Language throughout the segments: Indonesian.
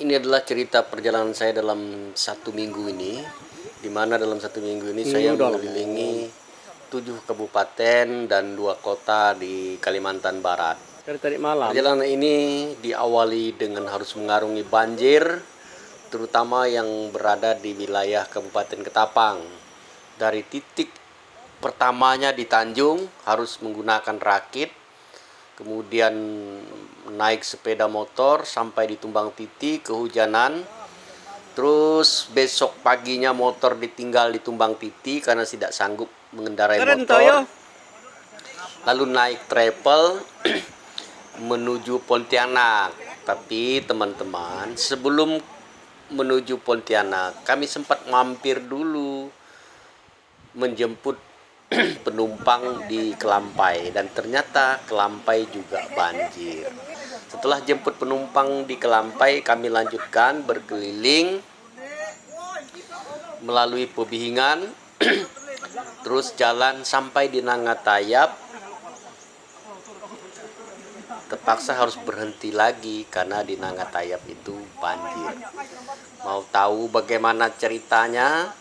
Ini adalah cerita perjalanan saya dalam 1 minggu ini, di mana dalam 1 minggu ini saya mengelilingi 7 kabupaten dan 2 kota di Kalimantan Barat. Dari tadi malam. Perjalanan ini diawali dengan harus mengarungi banjir, terutama yang berada di wilayah Kabupaten Ketapang. Dari titik pertamanya di Tanjung harus menggunakan rakit, kemudian naik sepeda motor sampai di Tumbang Titi kehujanan, terus besok paginya motor ditinggal di Tumbang Titi karena tidak sanggup mengendarai motor, lalu naik travel menuju Pontianak. Tapi teman-teman, sebelum menuju Pontianak kami sempat mampir dulu menjemput penumpang di Kelampai, dan ternyata Kelampai juga banjir. Setelah jemput penumpang di Kelampai, kami lanjutkan berkeliling melalui Pebihingan, terus jalan sampai di Nangatayap. Terpaksa harus berhenti lagi karena di Nangatayap itu banjir. Mau tahu bagaimana ceritanya?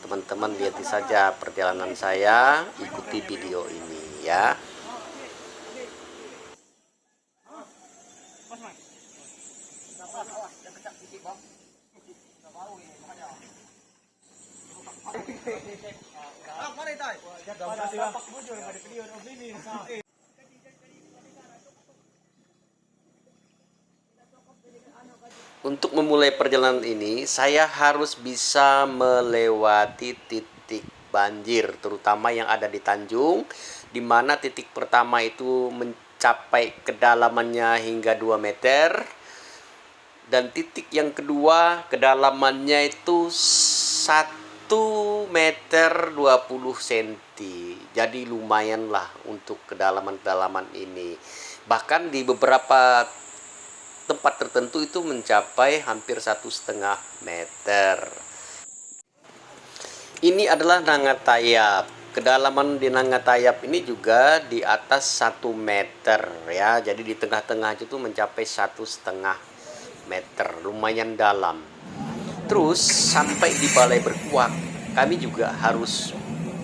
Teman-teman lihat saja perjalanan saya, ikuti video ini ya. Untuk memulai perjalanan ini, saya harus bisa melewati titik banjir, terutama yang ada di Tanjung, di mana titik pertama itu mencapai kedalamannya hingga 2 meter, dan titik yang kedua kedalamannya itu 1 meter 20 cm. Jadi lumayan lah untuk kedalaman-kedalaman ini. Bahkan di beberapa tempat tertentu itu mencapai hampir 1,5 meter. Ini adalah Nangatayap. Kedalaman di Nangatayap ini juga di atas 1 meter ya. Jadi di tengah-tengah itu mencapai 1,5 meter, lumayan dalam. Terus sampai di Balai Berkuak, kami juga harus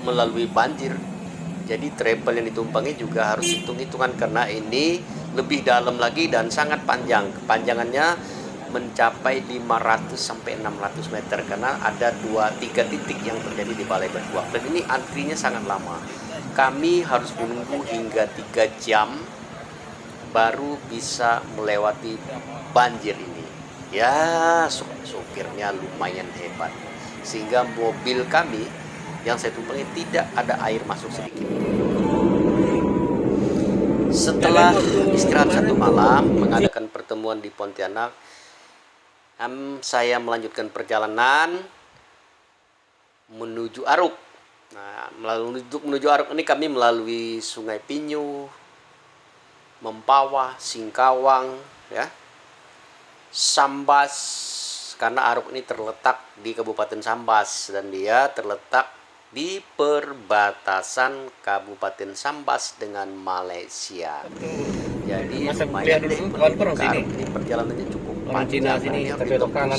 melalui banjir. Jadi travel yang ditumpangi juga harus hitung-hitungan karena ini lebih dalam lagi dan sangat panjang. Kepanjangannya mencapai 500 sampai 600 meter karena ada 2-3 titik yang terjadi di Balai Berkuak. Dan ini antrinya sangat lama. Kami harus menunggu hingga 3 jam baru bisa melewati banjir ini. Ya, sopirnya lumayan hebat. Sehingga mobil kami yang saya tumpangi tidak ada air masuk sedikit. Setelah istirahat 1 malam, mengadakan pertemuan di Pontianak, saya melanjutkan perjalanan menuju Aruk. Nah, menuju Aruk ini kami melalui Sungai Pinyu, Mempawah, Singkawang, ya, Sambas, karena Aruk ini terletak di Kabupaten Sambas dan dia terletak di perbatasan Kabupaten Sambas dengan Malaysia. Jadi lumayan deh menuju ke Aruk ini, perjalanannya cukup panjang. Ini harus ditempuh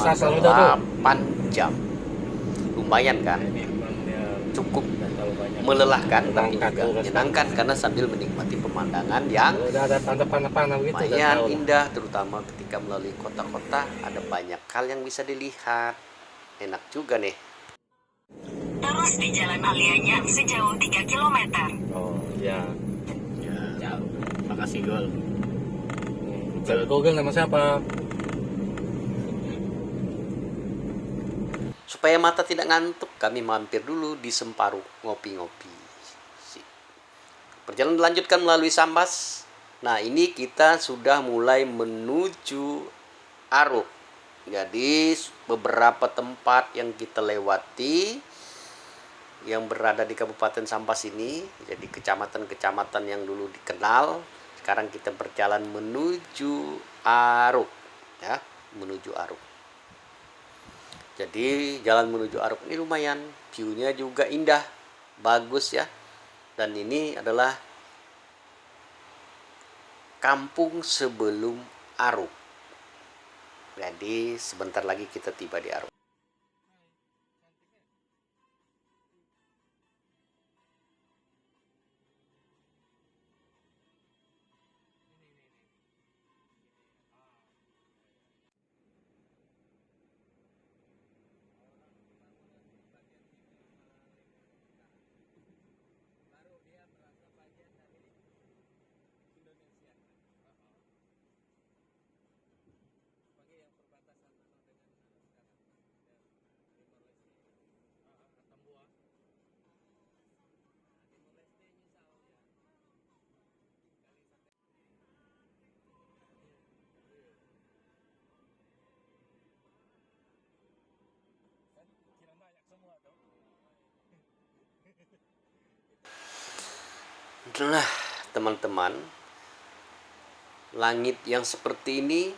selama 8 jam. Lumayan kan? Cukup melelahkan tapi juga menyenangkan karena sambil menikmati pemandangan yang lumayan indah, terutama ketika melalui kota-kota ada banyak hal yang bisa dilihat. Enak juga nih. Terus di Jalan Alianya sejauh 3 km. Oh ya. Ya, makasih Gol. Google nama siapa? Supaya mata tidak ngantuk, kami mampir dulu di Semparu ngopi-ngopi. Perjalanan dilanjutkan melalui Sambas. Nah, ini kita sudah mulai menuju Aruk. Jadi beberapa tempat yang kita lewati yang berada di Kabupaten Sambas ini, jadi kecamatan-kecamatan yang dulu dikenal, sekarang kita berjalan menuju Aruk, ya, menuju Aruk. Jadi jalan menuju Aruk ini lumayan, view-nya juga indah, bagus ya. Dan ini adalah kampung sebelum Aruk. Jadi sebentar lagi kita tiba di Aruk. Nah, teman-teman, langit yang seperti ini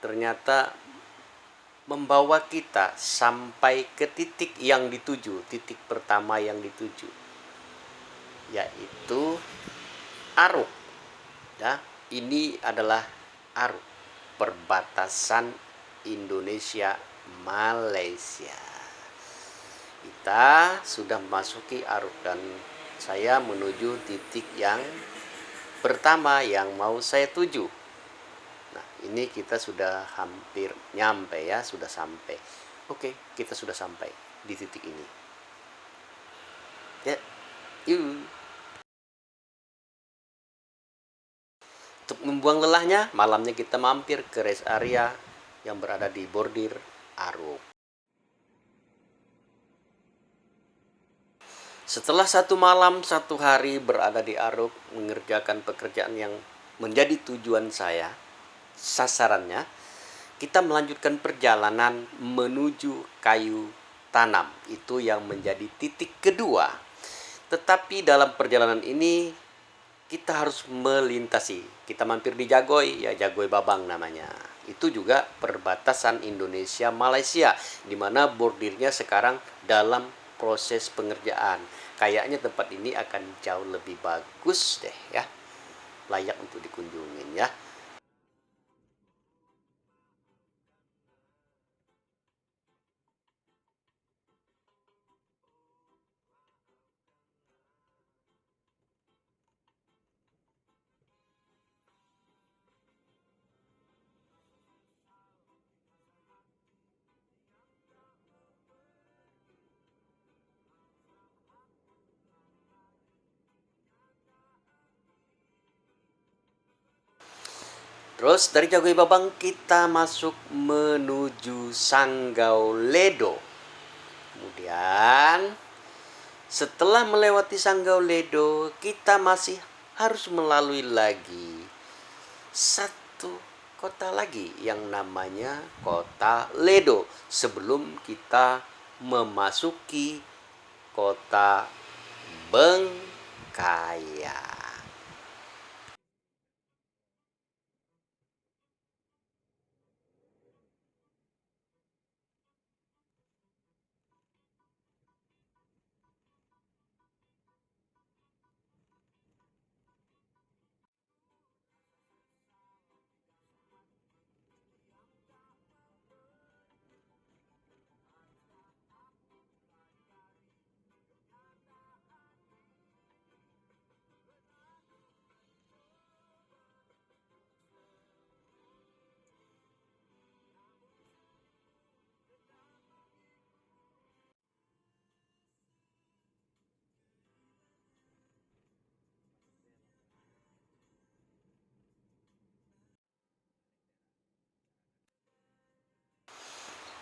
ternyata membawa kita sampai ke titik yang dituju, titik pertama yang dituju, yaitu Aruk. Ya, ini adalah Aruk, perbatasan Indonesia Malaysia. Kita sudah memasuki Aruk dan saya menuju titik yang pertama yang mau saya tuju. Nah, ini kita sudah hampir nyampe ya, sudah sampai. Oke, kita sudah sampai di titik ini. Ya, yuk. Untuk membuang lelahnya, malamnya kita mampir ke rest area yang berada di bordir Aruk. Setelah 1 malam 1 hari berada di Aruk mengerjakan pekerjaan yang menjadi tujuan saya, sasarannya, kita melanjutkan perjalanan menuju kayu tanam. Itu yang menjadi titik kedua. Tetapi dalam perjalanan ini kita harus melintasi. Kita mampir di Jagoy, ya Jagoy Babang namanya. Itu juga perbatasan Indonesia Malaysia, di mana bordirnya sekarang dalam proses pengerjaan. Kayaknya tempat ini akan jauh lebih bagus deh ya. Layak untuk dikunjungin ya. Terus dari Jagoy Babang kita masuk menuju Sanggau Ledo. Kemudian setelah melewati Sanggau Ledo, kita masih harus melalui lagi satu kota lagi yang namanya Kota Ledo sebelum kita memasuki Kota Bengkayang.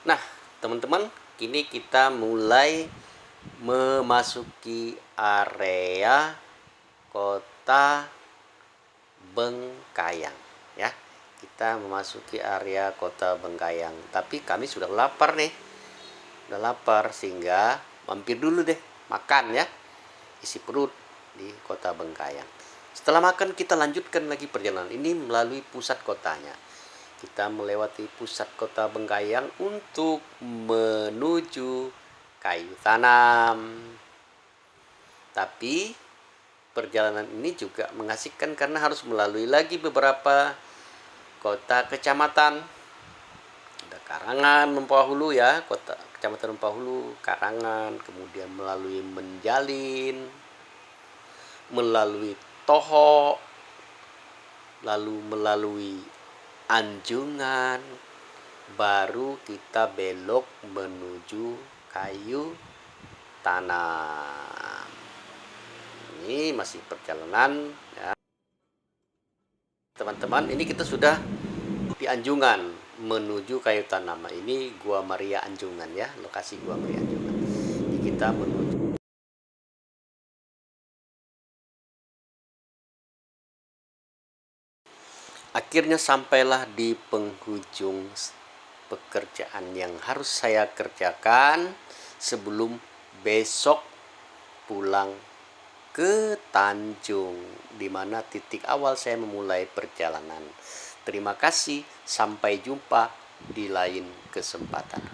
Nah, teman-teman, kini kita mulai memasuki area Kota Bengkayang ya. Kita memasuki area Kota Bengkayang. Tapi kami sudah lapar nih. Udah lapar sehingga mampir dulu deh makan ya. Isi perut di Kota Bengkayang. Setelah makan kita lanjutkan lagi perjalanan ini melalui pusat kotanya. Kita melewati pusat Kota Bengkayang untuk menuju kayu tanam. Tapi perjalanan ini juga mengasihkan karena harus melalui lagi beberapa kota kecamatan Karangan, Mempawahulu ya, kota Kecamatan Mempawahulu, Karangan, kemudian melalui Menjalin, melalui Toho, lalu melalui Anjungan, baru kita belok menuju Kayu Tanam. Ini masih perjalanan ya. Teman-teman, ini kita sudah di Anjungan menuju Kayu Tanam. Ini Gua Maria Anjungan ya, lokasi Gua Maria Anjungan. Jadi kita menuju. Akhirnya sampailah di penghujung pekerjaan yang harus saya kerjakan sebelum besok pulang ke Tanjung, di mana titik awal saya memulai perjalanan. Terima kasih, sampai jumpa di lain kesempatan.